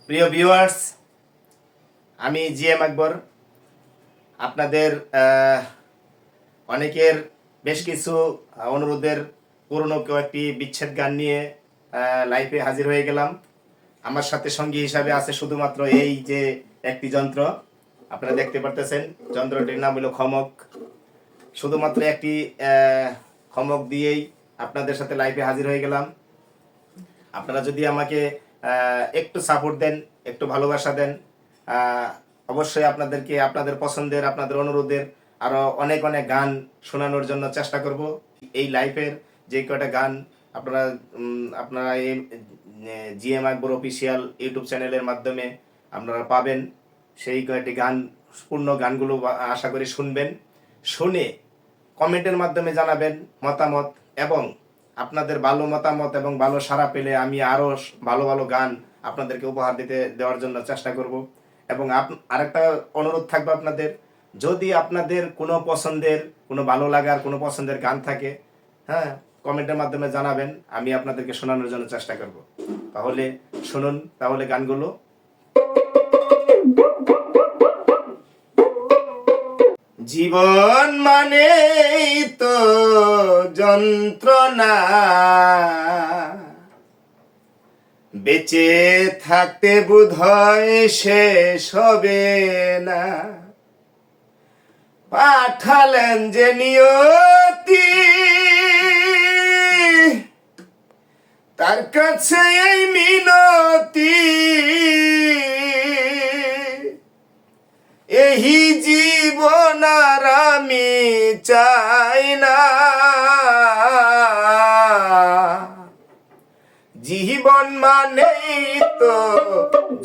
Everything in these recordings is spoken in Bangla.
প্রিয় ভিউয়ার্স, আমি জিএম আকবর। আপনাদের অনেকের বেশ কিছু অনুরোধের পুরনো কয়েকটি বিচ্ছেদ গান নিয়ে লাইভে হাজির হয়ে গেলাম। আমার সাথে সঙ্গী হিসাবে আছে শুধুমাত্র এই যে একটি যন্ত্র, আপনারা দেখতে পারতেছেন। যন্ত্রটির নাম হলো খমক। শুধুমাত্র একটি খমক দিয়েই আপনাদের সাথে লাইভে হাজির হয়ে গেলাম। আপনারা যদি আমাকে একটু সাপোর্ট দেন, একটু ভালোবাসা দেন, অবশ্যই আপনাদেরকে আপনাদের পছন্দের, আপনাদের অনুরোধের আরো অনেক অনেক গান শোনানোর জন্য চেষ্টা করব। এই লাইফের যে কয়টা গান আপনারা এই জিএম আকবর অফিসিয়াল ইউটিউব চ্যানেলের মাধ্যমে আপনারা পাবেন, সেই কয়েকটি গান, পূর্ণ গানগুলো আশা করি শুনবেন। শুনে কমেন্টের মাধ্যমে জানাবেন মতামত, এবং আপনাদের ভালো মতামত এবং ভালো সাড়া পেলে আমি আরো ভালো ভালো গান আপনাদেরকে উপহার দেওয়ার জন্য চেষ্টা করব। এবং আরেকটা অনুরোধ থাকবে আপনাদের, যদি আপনাদের কোনো পছন্দের, কোনো ভালো লাগার, কোনো পছন্দের গান থাকে, কমেন্টের মাধ্যমে জানাবেন, আমি আপনাদেরকে শোনানোর জন্য চেষ্টা করব। তাহলে শুনুন তাহলে গানগুলো। জীবন মানেই তো যন্ত্রণা, বেঁচে থাকতে বোধহয় শেষ হবে না। পাঠালেন যে নিয়তি, তার কাছে এই মিনতি, এই জীবন আর আমি চাই না। জীবন মানেই তো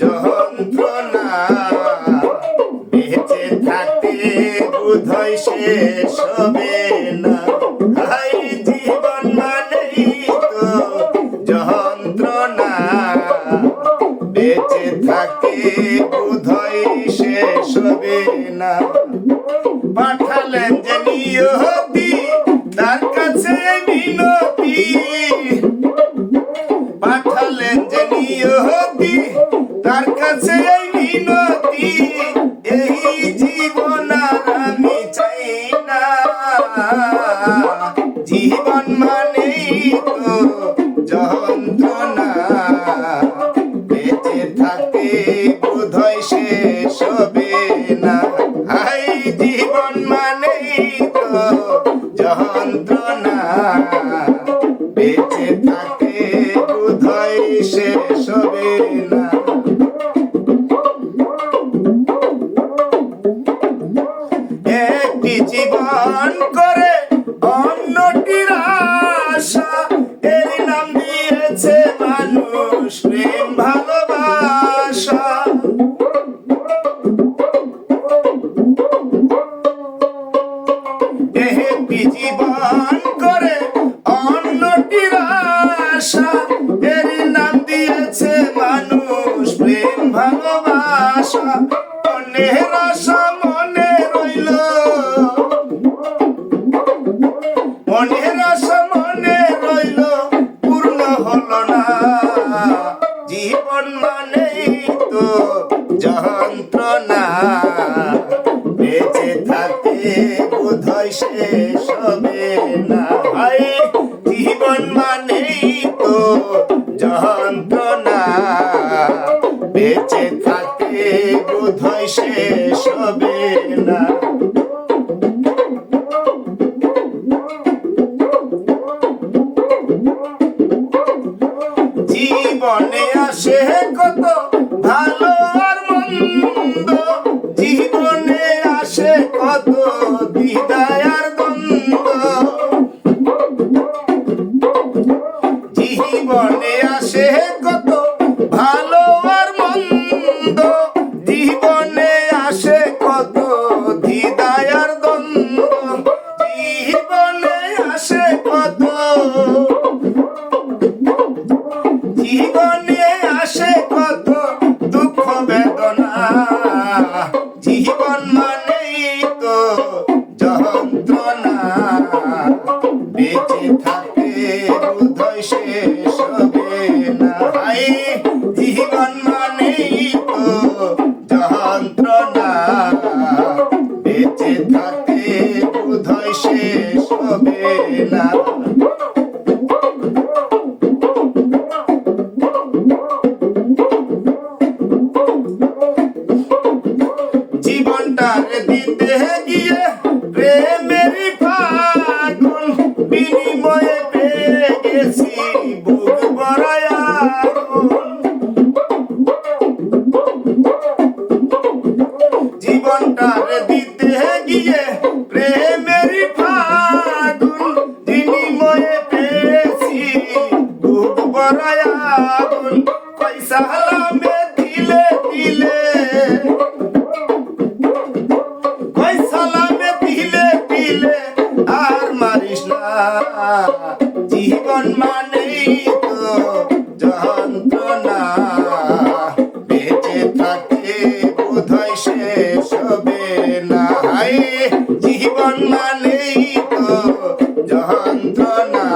যন্ত্রণা, বেঁচে থাকতে বোধহয় শেষ হবে না। জীবন মানেই তো যন্ত্রণা, বেঁচে থাকতে বোধহয় শেষ হবে না। পাঠালেন যে নিয়তি, তার কাছে মিনতি, পাঠালেন যে নিয়তি, তার কাছে মিনতি, এই জীবন আর আমি চাই না। জীবন মানেই তো যন্ত্রণা, বেঁচে থাকতে বোধহয় শেষ হবে না। জীবন মানেই তো যন্ত্রণা, বেঁচে থাকতে বোধহয় শেষ হবে না। একটি জীবন করে অন্যটির আশা, এর নাম দিয়েছে মানুষ প্রেম ভালোবাসা। একটি জীবন করে অন্যটির আশা, এর নাম দিয়েছে মানুষ প্রেম ভালোবাসা। মনের আশা মনে রইল, মনের আশা মনে রইল, পূর্ণ হলো না। জীবন মানেই তো যন্ত্রণা, বেঁচে থাকতে বোধহয় শেষ হবে না। জীবন মানেই তো যন্ত্রণা, বেঁচে থাকতে বোধহয় শেষ হবে না। জীবনে আসে কত ভালো আর মন্দ, জীবনে আসে কত দ্বিধায় আর দ্বন্দ্ব। জীবনে আসে কত ভালো আর মন্দ, জীবনে আসে কত দ্বিধায় আর দ্বন্দ্ব। জীবনে আসে কত, জীবনে আসে কত দুঃখ বেদনা। জীবন মানেই তো যন্ত্রণা, বেঁচে থাকতে বোধহয় শেষ হবে না। জীবন মানেই না। জীবনটারে দিতে গিয়ে প্রেমেরই ফাগুন বিনিময়ে পেয়ে গেছি বুক ভরায় আগুন। জীবনটারে দিতে গিয়ে প্রেমেরই ফাগুন বিনিময়ে পেয়েছি বুক ভরায় আগুন। পয়সা হালামে দিলে দিলে আর মারিস না। জীবন মানেই তো যন্ত্রণা, বেঁচে থাকে বোধহয় শেষ হবে না। জীবন মানেই তো যন্ত্রণা,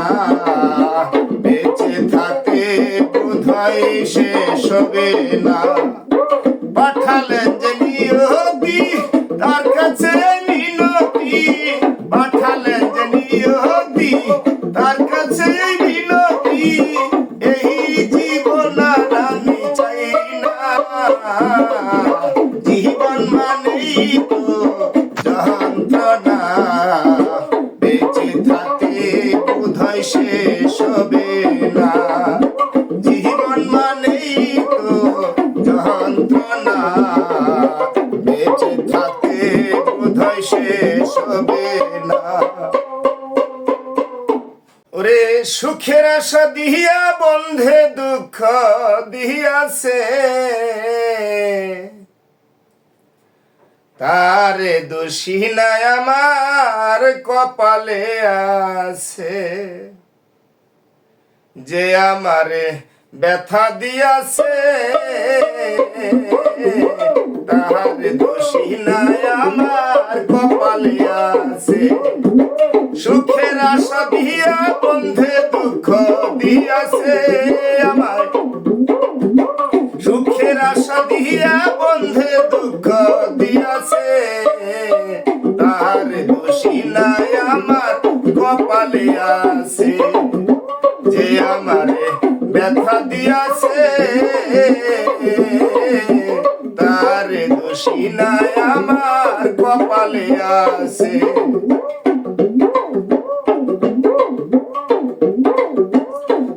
বেঁচে থাকে বোধহয় শেষ হবে না। পাঠালেন যে নিয়তি তার কাছে মিনতি, পাঠালেন যে নিয়তি তার কাছে মিনতি। এই জীবন আর আমি চাই না। জীবন মানেই তো যন্ত্রণা, বেঁচে থাকে বোধহয় শেষ হবে না। জীবন মানেই তো যন্ত্রণা, বেঁচে থাকে বোধহয় শেষ হবে না। ওরে সুখের আশা দিয়া বন্ধে দুঃখ দিয়াছে, তারে দোষী নাই আমার কপালে আছে। যে আমারে ব্যথা দিয়াছে, তাহার দোষী নাই আমার কপালে আছে। সুখের আশা দিয়া বন্ধে দুঃখ দিয়াছে আমার, সুখের আশা দিয়া বন্ধে দুঃখ দিয়াছে। তাহার দোষী নাই আমার কপালে আছে। যে আমারে ব্যথা দিয়াছে, তার দোষী নাই আমার কপালে আছে।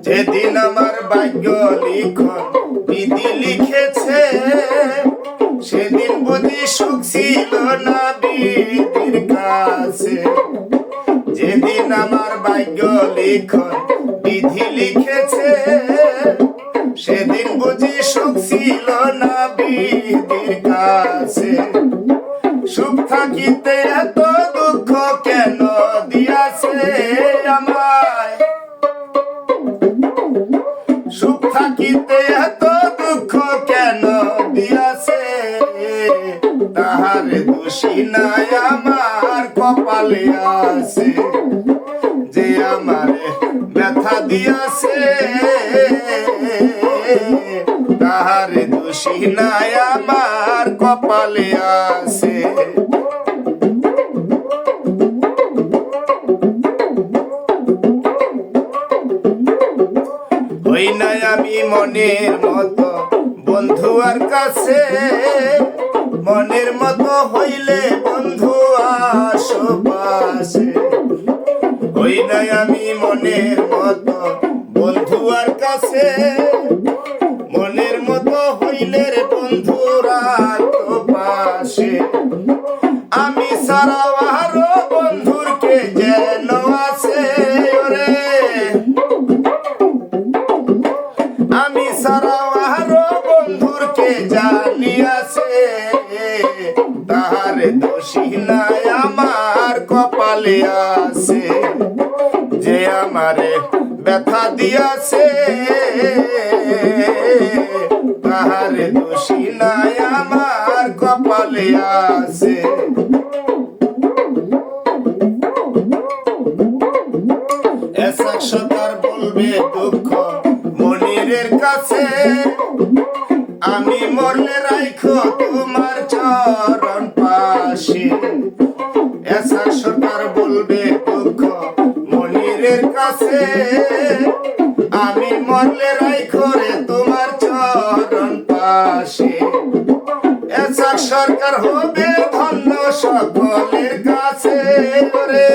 যেদিন আমার ভাগ্য লিখন বিধি লিখেছে, সেদিন বুঝি সুখ ছিল না বিধির কাছে। যেদিন আমার ভাগ্য লিখন বিধি লিখেছে, সেদিন বুঝি সুখ ছিল না বিধির কাছে। সুখ থাকিতে এত দুঃখ কেন দিয়াছে আমায়, সুখ থাকিতে এত দুঃখ কেন দিয়াছে। তাহার দোষী নাই আমার কপালে আছে। যে আমারে ব্যথা দিয়াছে, তাহার দোষী নাই আমার কপালে আছে। হই নাই আমি মনের মতো বন্ধু আর কাছে, মনের মতো হইলে বন্ধু আশেপাশে। হই নাই আমি মনের মতো বন্ধু আর কাছে, মনের মতো হইলে রে বন্ধুরা তো পাশে। আমি সারা আরো বন্ধুর কে যেন আছে ওরে, আমি সারা আরো বন্ধুর কে জানি আছে। তাহার দোষী নাই আমার কপালে আছে। যে আমারে ব্যথা দিয়াছে, তাহার দোষী নাই আমার কপালে আছে। একশতার বলবে দুঃখ মনিরের কাছে, আমি মরলে রাইখো তোমার চরণ পাশে। একশতার বলবে দুঃখ মনির বুকের কাছে আমি মরলে রাইখো রে তোমার চরণ পাশে এসার সরকার হবে ধন্য সকলের কাছে রে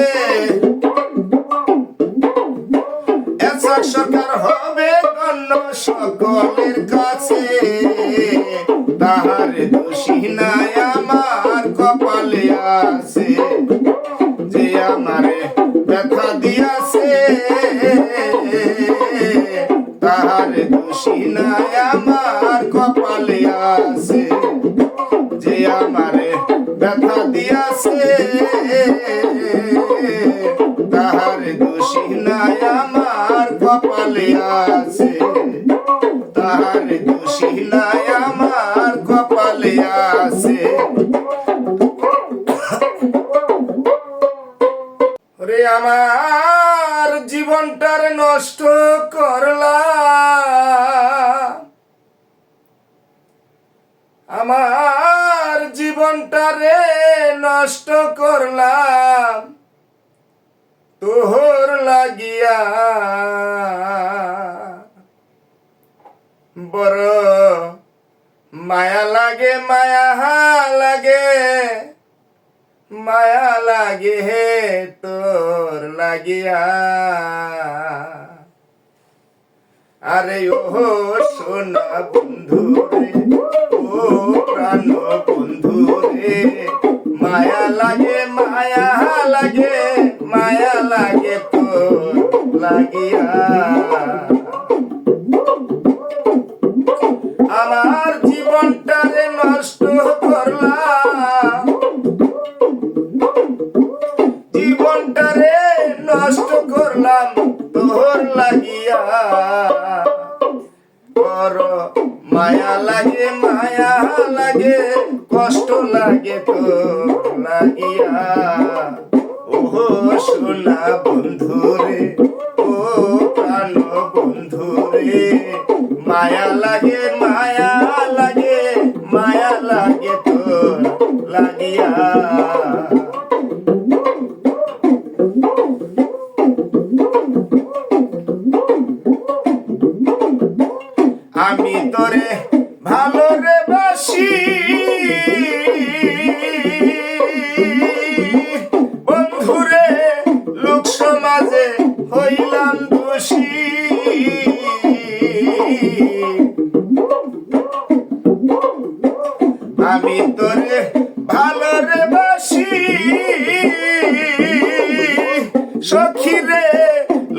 এসার সরকার হবে ধন্য সকলের কাছে তাহার দোষী নাই আমার কপালে আছে যে আমারে ব্যথা দিয়াছে তাহার দোষী নাই আমার কপালে আছে যে আমারে ব্যথা দিয়াছে তাহার দোষী নাই আমার কপালে আছে তাহার দোষী নাই আমার কপালে আছে রে আমার জীবনটার নষ্ট করলা আমার জীবনটারে নষ্ট করলাম তোর লাগিয়া বড় মায়া লাগে মায়া লাগে হে তোর লাগিয়া আরে ও সোনা বন্ধু রে ও প্রাণ বন্ধু রে মায়া লাগে তোর লাগিয়া আমার জীবনটারে নষ্ট করলাম জীবনটারে নষ্ট করলাম তোর লাগিয়া বড় মায়া লাগে কষ্ট লাগে তোর লাগিয়া ও সোনা বন্ধু রে ও প্রাণ বন্ধু রে মায়া লাগে তোর লাগিয়া আমি তোরে ভালো রে বাসি বন্ধুরে লোক সমাজে হইলাম দোষী আমি তোরে ভালো রে বাসি সখী রে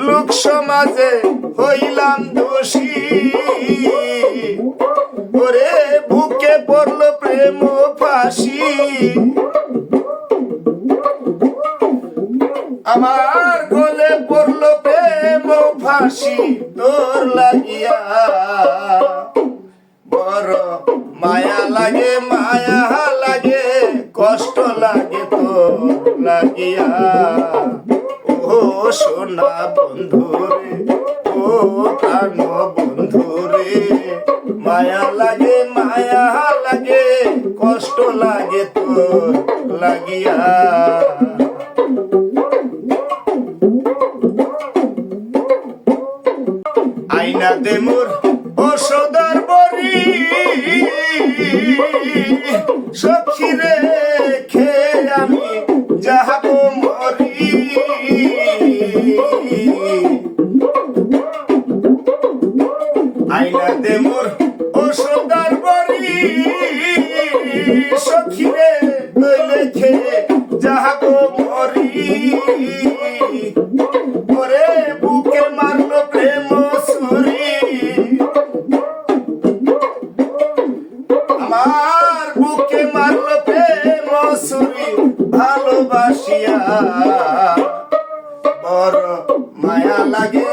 লোক সমাজে হইলাম দোষী ওরে বুকে পড়লো প্রেম ফাঁসি আমার গলে পড়লো প্রেম ফাঁসি তোর লাগিয়া বড় মায়া লাগে কষ্ট লাগে তোর লাগিয়া ও সোনা বন্ধু রে ও প্রাণ বন্ধু রে মায়া লাগে কষ্ট লাগে তোর লাগিয়া আইনা দে মোর ওষুধের বড়ি সখী রে খেয়ে আমি যাহাব মরি আইনা দে মোর ওষুধের বড়ি সখী রে নইলে খেয়ে যাহাব মরি ওরে বুকে মারলো প্রেম ছুরি আমার বুকে মারলো প্রেম ছুরি ভালোবাসিয়া বড় মায়া লাগে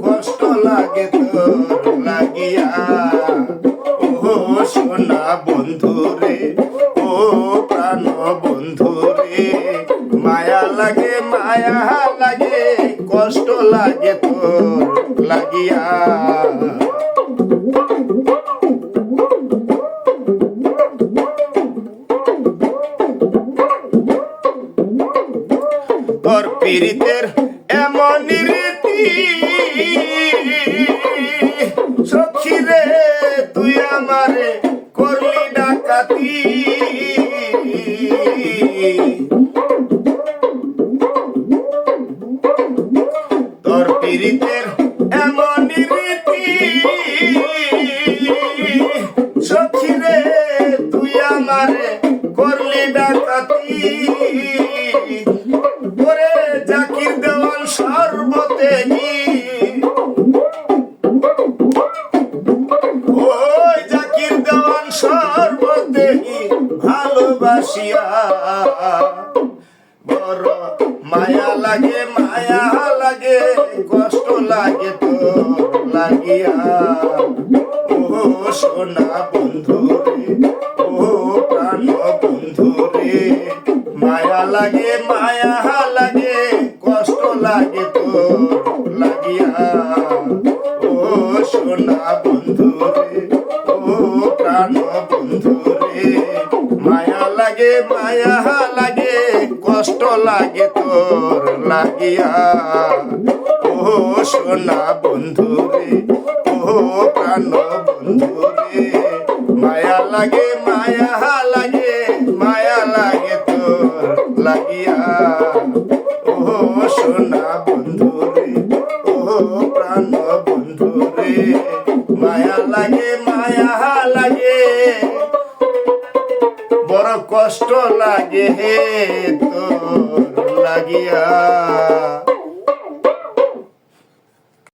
কষ্ট লাগে তোর লাগিয়া ও সোনা বন্ধু রে ও প্রাণ বন্ধু রে মায়া লাগে কষ্ট লাগে তোর লাগিয়া তোর পীড়িতের এমন রীতি সখী রে তুই আমারে করলি ডাকাতি তোর পীড়িতের এমন রীতি সখী রে তুই আমারে করলি ডাকাতি ওরে জাকির দেওয়ান সর্বতে ওই জাকির দেওয়ান সর্বতে ভালোবাসিয়া বড় মায়া লাগে কষ্ট লাগে তো লাগিয়া ও সোনা বন্ধু রে ও প্রাণ বন্ধু রে মায়া লাগে কষ্ট লাগে তো লাগিয়া ও সোনা বন্ধু রে ও প্রাণ বন্ধু রে মায়া লাগে কষ্ট লাগে তোর লাগিয়া ও সোনা বন্ধু রে ও প্রাণ বন্ধু রে মায়া লাগে তোর লাগিয়া ও সোনা বন্ধু রে ও প্রাণ বন্ধু রে মায়া লাগে বড় কষ্ট লাগে হে তোর লাগিয়া।